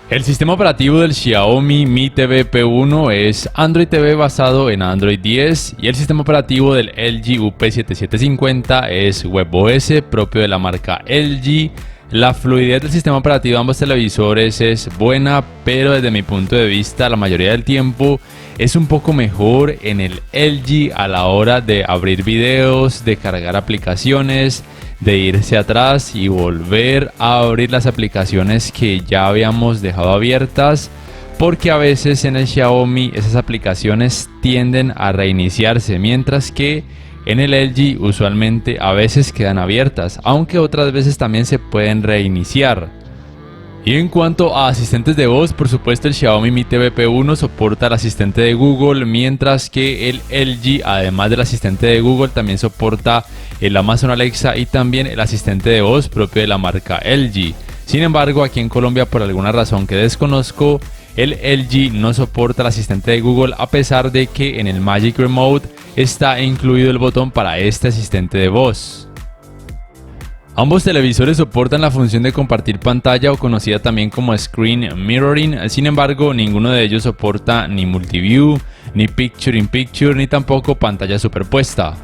El sistema operativo del Xiaomi Mi TV P1 es Android TV basado en Android 10 y el sistema operativo del LG UP7750 es WebOS propio de la marca LG. La fluidez del sistema operativo de ambos televisores es buena, pero desde mi punto de vista la mayoría del tiempo es un poco mejor en el LG a la hora de abrir videos, de cargar aplicaciones, de irse atrás y volver a abrir las aplicaciones que ya habíamos dejado abiertas, porque a veces en el Xiaomi esas aplicaciones tienden a reiniciarse, mientras que en el LG usualmente a veces quedan abiertas, aunque otras veces también se pueden reiniciar. Y en cuanto a asistentes de voz, por supuesto el Xiaomi Mi TV P1 soporta el asistente de Google, mientras que el LG, además del asistente de Google, también soporta el Amazon Alexa y también el asistente de voz propio de la marca LG. Sin embargo, aquí en Colombia, por alguna razón que desconozco, el LG no soporta el asistente de Google, a pesar de que en el Magic Remote está incluido el botón para este asistente de voz. Ambos televisores soportan la función de compartir pantalla, o conocida también como Screen Mirroring. Sin embargo, ninguno de ellos soporta ni Multiview, ni Picture in Picture, ni tampoco pantalla superpuesta.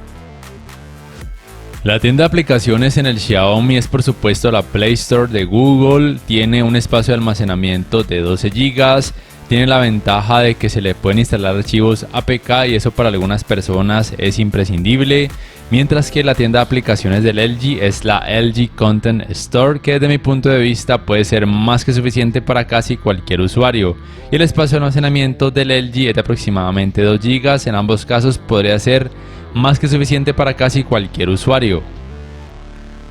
La tienda de aplicaciones en el Xiaomi es por supuesto la Play Store de Google. Tiene un espacio de almacenamiento de 12 GB. Tiene la ventaja de que se le pueden instalar archivos APK y eso para algunas personas es imprescindible. Mientras que la tienda de aplicaciones del LG es la LG Content Store, que desde mi punto de vista puede ser más que suficiente para casi cualquier usuario. Y el espacio de almacenamiento del LG es de aproximadamente 2 GB. En ambos casos podría ser más que suficiente para casi cualquier usuario.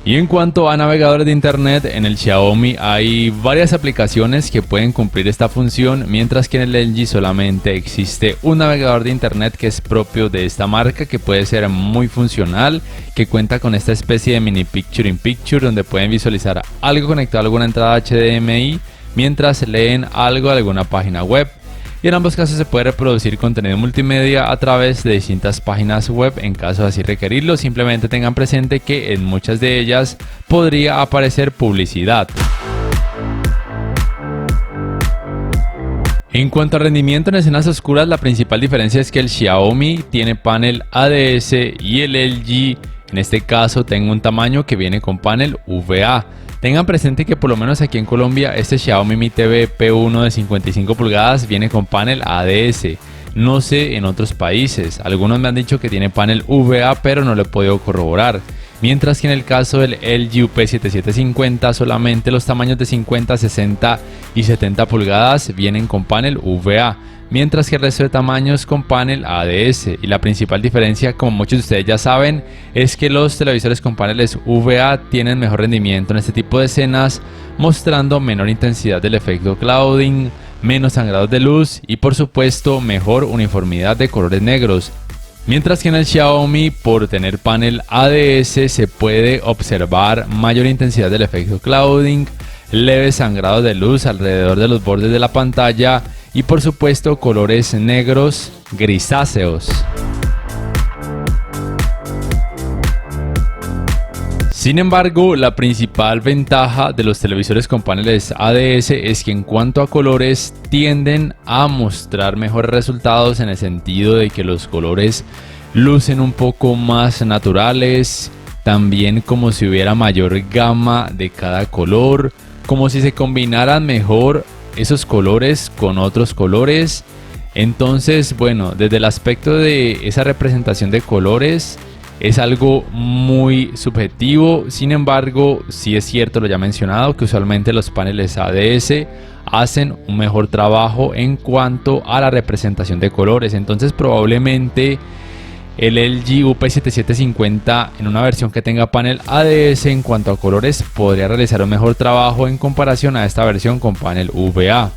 Y en cuanto a navegadores de internet, en el Xiaomi hay varias aplicaciones que pueden cumplir esta función, mientras que en el LG solamente existe un navegador de internet que es propio de esta marca, que puede ser muy funcional, que cuenta con esta especie de mini Picture in Picture donde pueden visualizar algo conectado a alguna entrada HDMI mientras leen algo de alguna página web. Y en ambos casos se puede reproducir contenido multimedia a través de distintas páginas web en caso de así requerirlo. Simplemente tengan presente que en muchas de ellas podría aparecer publicidad. En cuanto a rendimiento en escenas oscuras, la principal diferencia es que el Xiaomi tiene panel ADS y el LG en este caso tenga un tamaño que viene con panel VA. Tengan presente que por lo menos aquí en Colombia este Xiaomi Mi TV P1 de 55 pulgadas viene con panel ADS. No sé en otros países, algunos me han dicho que tiene panel VA, pero no lo he podido corroborar. Mientras que en el caso del LG UP7750 solamente los tamaños de 50, 60 y 70 pulgadas vienen con panel VA, mientras que el resto de tamaños con panel ADS. Y la principal diferencia, como muchos de ustedes ya saben, es que los televisores con paneles VA tienen mejor rendimiento en este tipo de escenas, mostrando menor intensidad del efecto clouding, menos sangrados de luz y por supuesto mejor uniformidad de colores negros. Mientras que en el Xiaomi, por tener panel ADS, se puede observar mayor intensidad del efecto clouding, leves sangrados de luz alrededor de los bordes de la pantalla y por supuesto colores negros grisáceos. Sin embargo, la principal ventaja de los televisores con paneles ADS es que en cuanto a colores tienden a mostrar mejores resultados, en el sentido de que los colores lucen un poco más naturales, también como si hubiera mayor gama de cada color, como si se combinaran mejor esos colores con otros colores. Entonces, bueno, desde el aspecto de esa representación de colores es algo muy subjetivo. Sin embargo, sí es cierto lo ya mencionado, que usualmente los paneles ADS hacen un mejor trabajo en cuanto a la representación de colores. Entonces probablemente el LG UP7750 en una versión que tenga panel ADS en cuanto a colores podría realizar un mejor trabajo en comparación a esta versión con panel VA.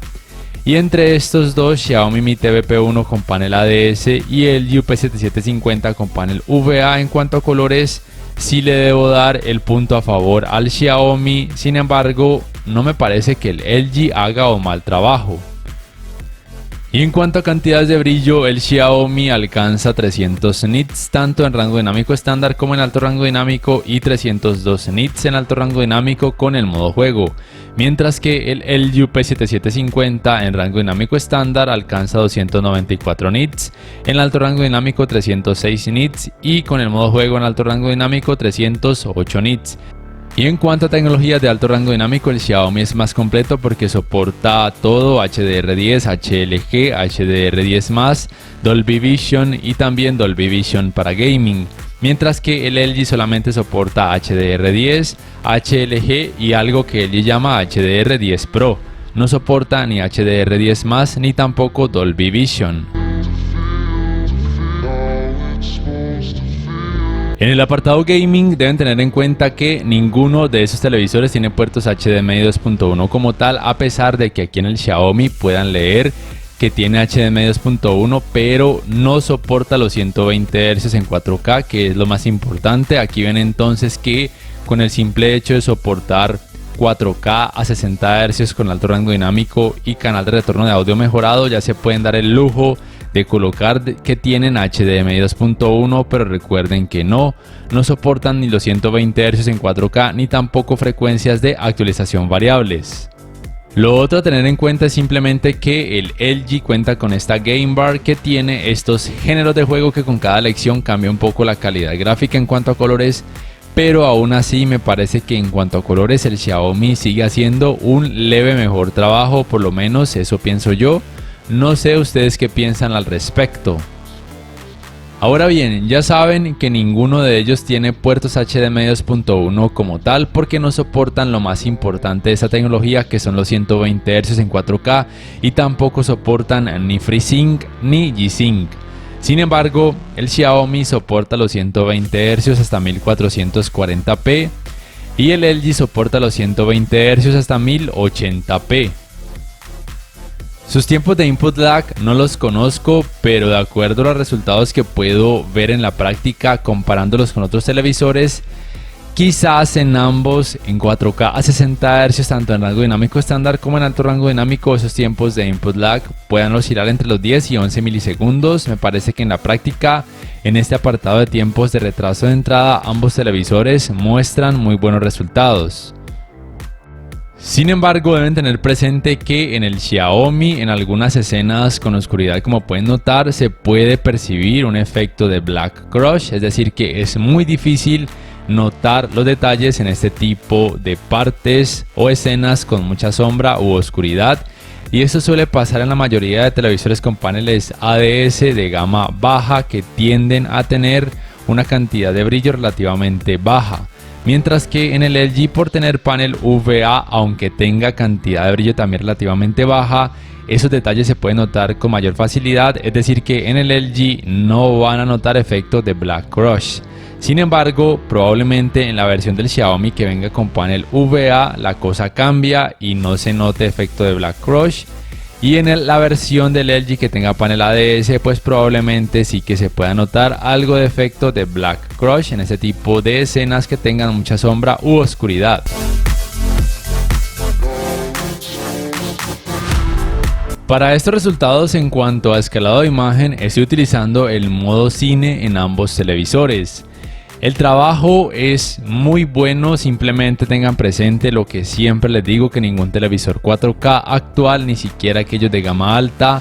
Y entre estos dos, Xiaomi Mi TV P1 con panel ADS y el UP7750 con panel VA, en cuanto a colores sí le debo dar el punto a favor al Xiaomi. Sin embargo, no me parece que el LG haga un mal trabajo. Y en cuanto a cantidades de brillo, el Xiaomi alcanza 300 nits tanto en rango dinámico estándar como en alto rango dinámico y 302 nits en alto rango dinámico con el modo juego. mientras que el LG UP7750 en rango dinámico estándar alcanza 294 nits, en alto rango dinámico 306 nits y con el modo juego en alto rango dinámico 308 nits. Y en cuanto a tecnologías de alto rango dinámico, el Xiaomi es más completo porque soporta todo HDR10, HLG, HDR10+, Dolby Vision y también Dolby Vision para gaming. Mientras que el LG solamente soporta HDR10, HLG y algo que LG llama HDR10 Pro. No soporta ni HDR10+, ni tampoco Dolby Vision. En el apartado gaming deben tener en cuenta que ninguno de esos televisores tiene puertos HDMI 2.1 como tal, a pesar de que aquí en el Xiaomi puedan leer que tiene HDMI 2.1, pero no soporta los 120 Hz en 4K, que es lo más importante. Aquí ven entonces que con el simple hecho de soportar 4K a 60 Hz con alto rango dinámico y canal de retorno de audio mejorado, ya se pueden dar el lujo de colocar que tienen HDMI 2.1, pero recuerden que no soportan ni los 120 Hz en 4K ni tampoco frecuencias de actualización variables. Lo otro a tener en cuenta es simplemente que el LG cuenta con esta Game Bar que tiene estos géneros de juego que con cada elección cambia un poco la calidad gráfica en cuanto a colores, pero aún así me parece que en cuanto a colores el Xiaomi sigue haciendo un leve mejor trabajo, por lo menos eso pienso yo. No sé ustedes qué piensan al respecto. Ahora bien, ya saben que ninguno de ellos tiene puertos HDMI 2.1 como tal porque no soportan lo más importante de esta tecnología, que son los 120 Hz en 4K, y tampoco soportan ni FreeSync ni G-Sync. Sin embargo, el Xiaomi soporta los 120 Hz hasta 1440p y el LG soporta los 120 Hz hasta 1080p. Sus tiempos de input lag no los conozco, pero de acuerdo a los resultados que puedo ver en la práctica comparándolos con otros televisores, quizás en ambos en 4K a 60 Hz tanto en rango dinámico estándar como en alto rango dinámico esos tiempos de input lag puedan oscilar entre los 10 y 11 milisegundos. Me parece que en la práctica en este apartado de tiempos de retraso de entrada ambos televisores muestran muy buenos resultados. Sin embargo, deben tener presente que en el Xiaomi, en algunas escenas con oscuridad, como pueden notar, se puede percibir un efecto de Black Crush, es decir, que es muy difícil notar los detalles en este tipo de partes o escenas con mucha sombra u oscuridad. Y esto suele pasar en la mayoría de televisores con paneles ADS de gama baja que tienden a tener una cantidad de brillo relativamente baja. Mientras que en el LG, por tener panel VA, aunque tenga cantidad de brillo también relativamente baja, esos detalles se pueden notar con mayor facilidad, es decir que en el LG no van a notar efectos de Black Crush. Sin embargo, probablemente en la versión del Xiaomi que venga con panel VA la cosa cambia y no se note efecto de Black Crush. Y en la versión del LG que tenga panel ADS, pues probablemente sí que se pueda notar algo de efecto de Black Crush en ese tipo de escenas que tengan mucha sombra u oscuridad. Para estos resultados en cuanto a escalado de imagen, estoy utilizando el modo cine en ambos televisores. El trabajo es muy bueno, simplemente tengan presente lo que siempre les digo, que ningún televisor 4K actual, ni siquiera aquellos de gama alta,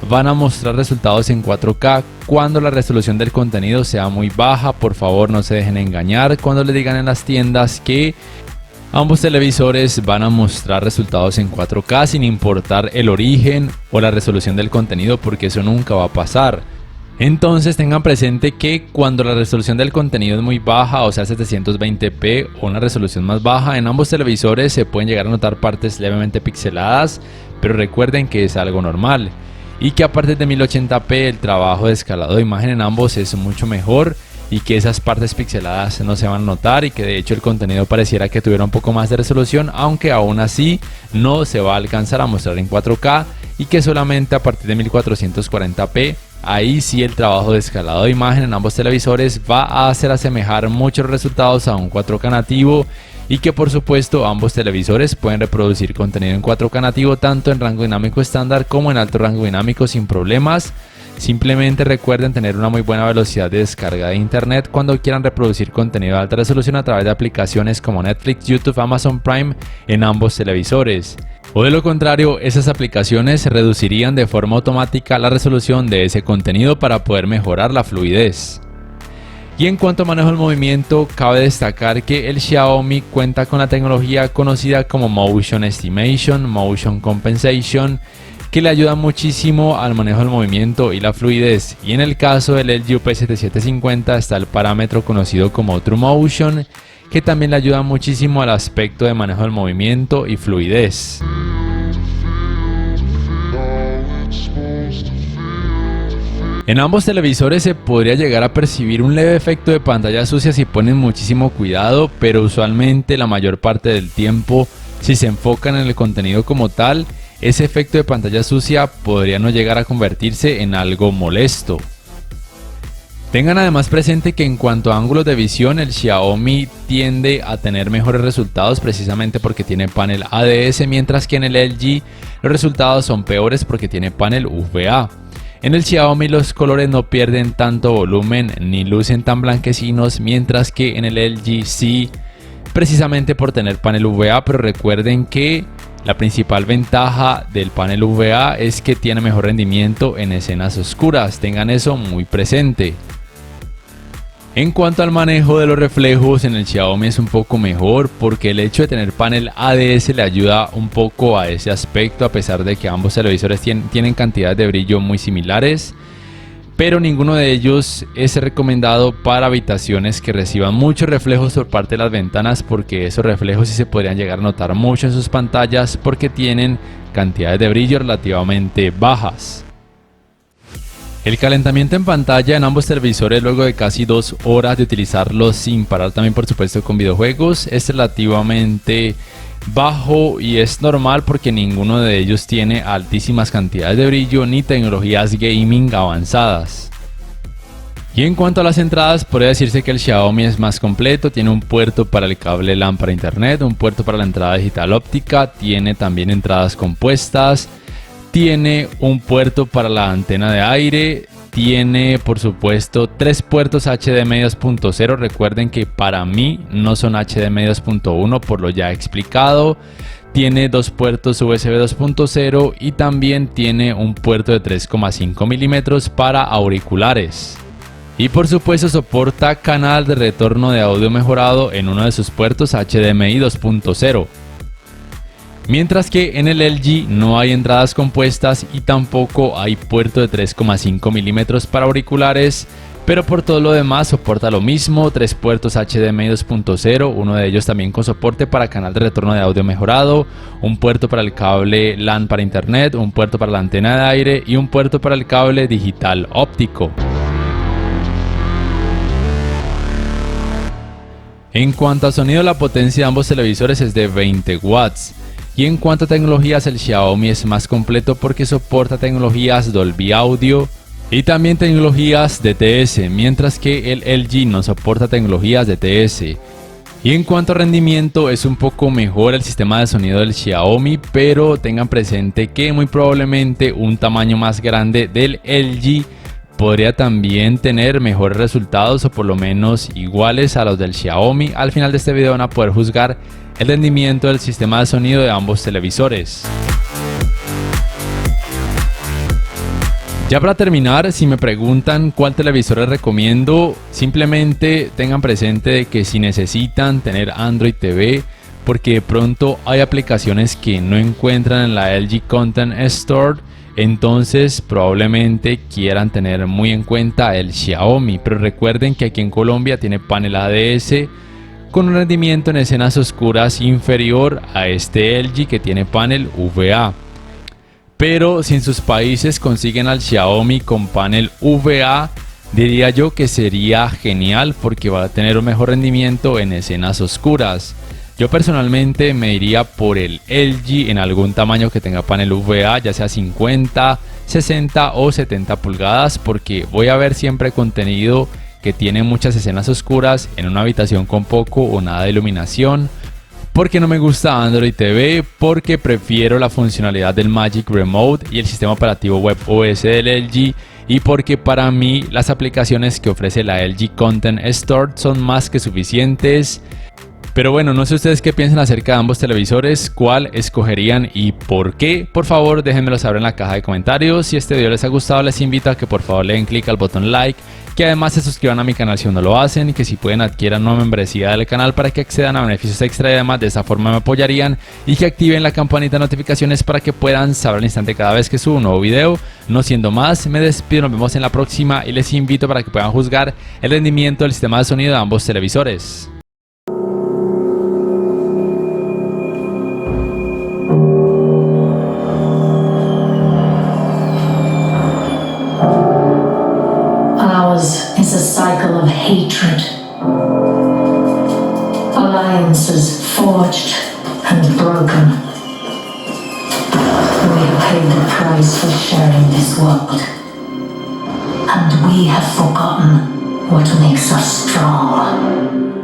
van a mostrar resultados en 4K cuando la resolución del contenido sea muy baja. Por favor, no se dejen engañar cuando les digan en las tiendas que ambos televisores van a mostrar resultados en 4K sin importar el origen o la resolución del contenido, porque eso nunca va a pasar. Entonces tengan presente que cuando la resolución del contenido es muy baja, o sea 720p o una resolución más baja, en ambos televisores se pueden llegar a notar partes levemente pixeladas, pero recuerden que es algo normal y que a partir de 1080p el trabajo de escalado de imagen en ambos es mucho mejor y que esas partes pixeladas no se van a notar y que de hecho el contenido pareciera que tuviera un poco más de resolución, aunque aún así no se va a alcanzar a mostrar en 4K y que solamente a partir de 1440p ahí sí el trabajo de escalado de imagen en ambos televisores va a hacer asemejar muchos resultados a un 4K nativo, y que por supuesto ambos televisores pueden reproducir contenido en 4K nativo tanto en rango dinámico estándar como en alto rango dinámico sin problemas, Simplemente recuerden tener una muy buena velocidad de descarga de internet cuando quieran reproducir contenido de alta resolución a través de aplicaciones como Netflix, YouTube, Amazon Prime en ambos televisores. O de lo contrario, esas aplicaciones reducirían de forma automática la resolución de ese contenido para poder mejorar la fluidez. Y en cuanto a manejo del movimiento, cabe destacar que el Xiaomi cuenta con la tecnología conocida como Motion Estimation, Motion Compensation, que le ayuda muchísimo al manejo del movimiento y la fluidez. Y en el caso del LG UP7750 está el parámetro conocido como TrueMotion, que también le ayuda muchísimo al aspecto de manejo del movimiento y fluidez. En ambos televisores se podría llegar a percibir un leve efecto de pantalla sucia si ponen muchísimo cuidado, pero usualmente la mayor parte del tiempo, si se enfocan en el contenido como tal, ese efecto de pantalla sucia podría no llegar a convertirse en algo molesto. Tengan además presente que en cuanto a ángulos de visión, el Xiaomi tiende a tener mejores resultados precisamente porque tiene panel ADS, mientras que en el LG los resultados son peores porque tiene panel UVA. En el Xiaomi los colores no pierden tanto volumen ni lucen tan blanquecinos, mientras que en el LG sí, precisamente por tener panel UVA, pero recuerden que la principal ventaja del panel UVA es que tiene mejor rendimiento en escenas oscuras, tengan eso muy presente. En cuanto al manejo de los reflejos, en el Xiaomi es un poco mejor porque el hecho de tener panel ADS le ayuda un poco a ese aspecto, a pesar de que ambos televisores tienen cantidades de brillo muy similares, pero ninguno de ellos es recomendado para habitaciones que reciban muchos reflejos por parte de las ventanas, porque esos reflejos sí se podrían llegar a notar mucho en sus pantallas porque tienen cantidades de brillo relativamente bajas. El calentamiento en pantalla en ambos televisores luego de casi 2 horas de utilizarlos sin parar, también por supuesto con videojuegos, es relativamente bajo y es normal porque ninguno de ellos tiene altísimas cantidades de brillo ni tecnologías gaming avanzadas. Y en cuanto a las entradas, podría decirse que el Xiaomi es más completo, tiene un puerto para el cable LAN para internet, un puerto para la entrada digital óptica, tiene también entradas compuestas, tiene un puerto para la antena de aire, tiene por supuesto 3 puertos HDMI 2.0, recuerden que para mí no son HDMI 2.1 por lo ya explicado, tiene 2 puertos USB 2.0 y también tiene un puerto de 3,5 milímetros para auriculares. Y por supuesto soporta canal de retorno de audio mejorado en uno de sus puertos HDMI 2.0. Mientras que en el LG no hay entradas compuestas y tampoco hay puerto de 3,5 milímetros para auriculares, pero por todo lo demás soporta lo mismo, 3 puertos HDMI 2.0, uno de ellos también con soporte para canal de retorno de audio mejorado, un puerto para el cable LAN para internet, un puerto para la antena de aire y un puerto para el cable digital óptico. En cuanto a sonido, la potencia de ambos televisores es de 20 watts. Y en cuanto a tecnologías, el Xiaomi es más completo porque soporta tecnologías Dolby Audio y también tecnologías DTS, mientras que el LG no soporta tecnologías DTS. Y en cuanto a rendimiento, es un poco mejor el sistema de sonido del Xiaomi, pero tengan presente que muy probablemente un tamaño más grande del LG podría también tener mejores resultados o por lo menos iguales a los del Xiaomi. Al final de este video van a poder juzgar el rendimiento del sistema de sonido de ambos televisores. Ya para terminar, si me preguntan cuál televisor les recomiendo, simplemente tengan presente de que si necesitan tener Android TV, porque de pronto hay aplicaciones que no encuentran en la LG Content Store, entonces probablemente quieran tener muy en cuenta el Xiaomi, pero recuerden que aquí en Colombia tiene panel ADS con un rendimiento en escenas oscuras inferior a este LG que tiene panel UVA. Pero si en sus países consiguen al Xiaomi con panel UVA, diría yo que sería genial porque va a tener un mejor rendimiento en escenas oscuras. Yo personalmente me iría por el LG en algún tamaño que tenga panel UVA, ya sea 50, 60 o 70 pulgadas, porque voy a ver siempre contenido que tiene muchas escenas oscuras en una habitación con poco o nada de iluminación, porque no me gusta Android TV, porque prefiero la funcionalidad del Magic Remote y el sistema operativo WebOS del LG y porque para mí las aplicaciones que ofrece la LG Content Store son más que suficientes. Pero bueno, no sé ustedes qué piensan acerca de ambos televisores, cuál escogerían y por qué. Por favor, déjenmelo saber en la caja de comentarios. Si este video les ha gustado, les invito a que por favor le den clic al botón like, que además se suscriban a mi canal si aún no lo hacen, y que si pueden adquieran una membresía del canal para que accedan a beneficios extra y además de esa forma me apoyarían, y que activen la campanita de notificaciones para que puedan saber al instante cada vez que subo un nuevo video. No siendo más, me despido, nos vemos en la próxima y les invito para que puedan juzgar el rendimiento del sistema de sonido de ambos televisores. Ours is a cycle of hatred, alliances forged and broken. We have paid the price for sharing this world, and we have forgotten what makes us strong.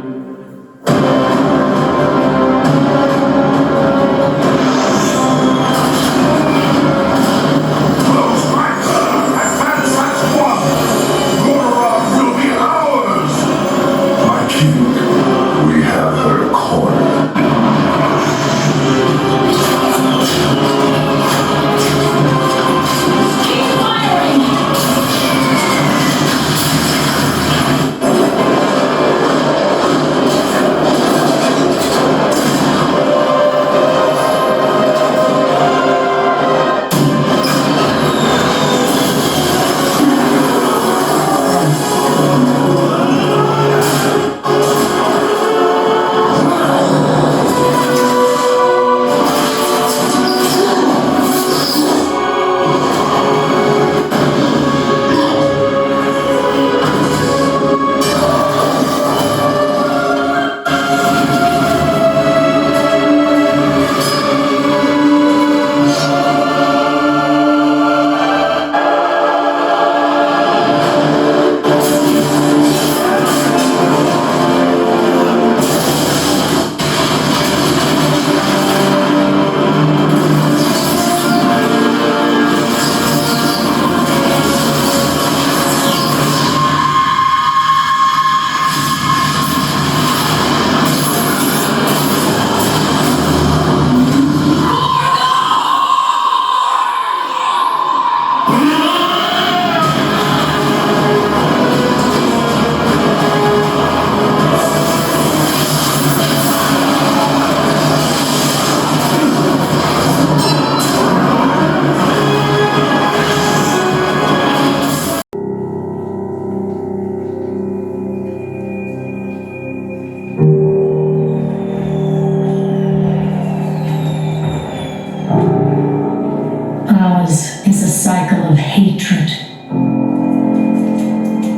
Ours is a cycle of hatred,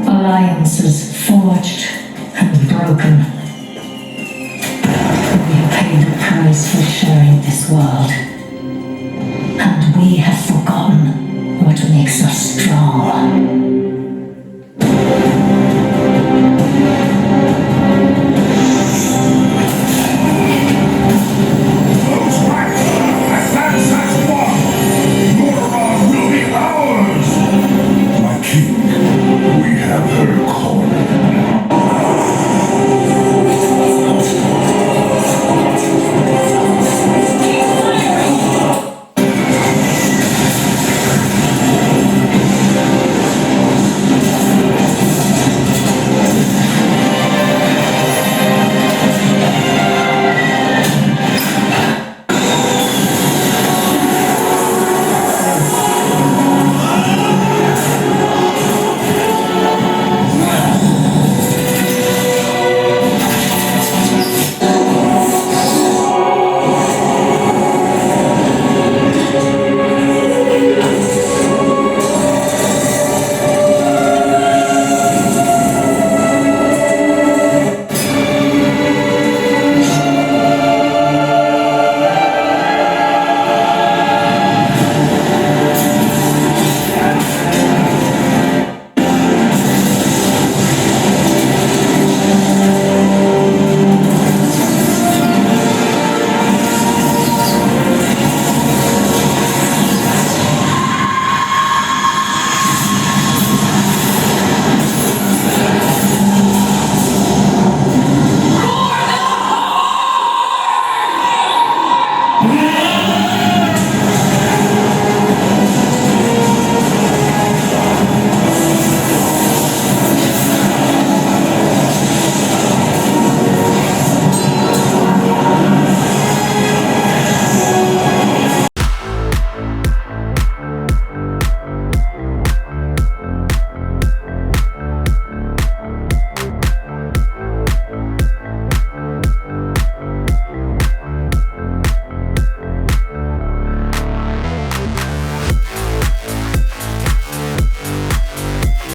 alliances forged and broken. We have paid the price for sharing this world, and we have forgotten what makes us strong.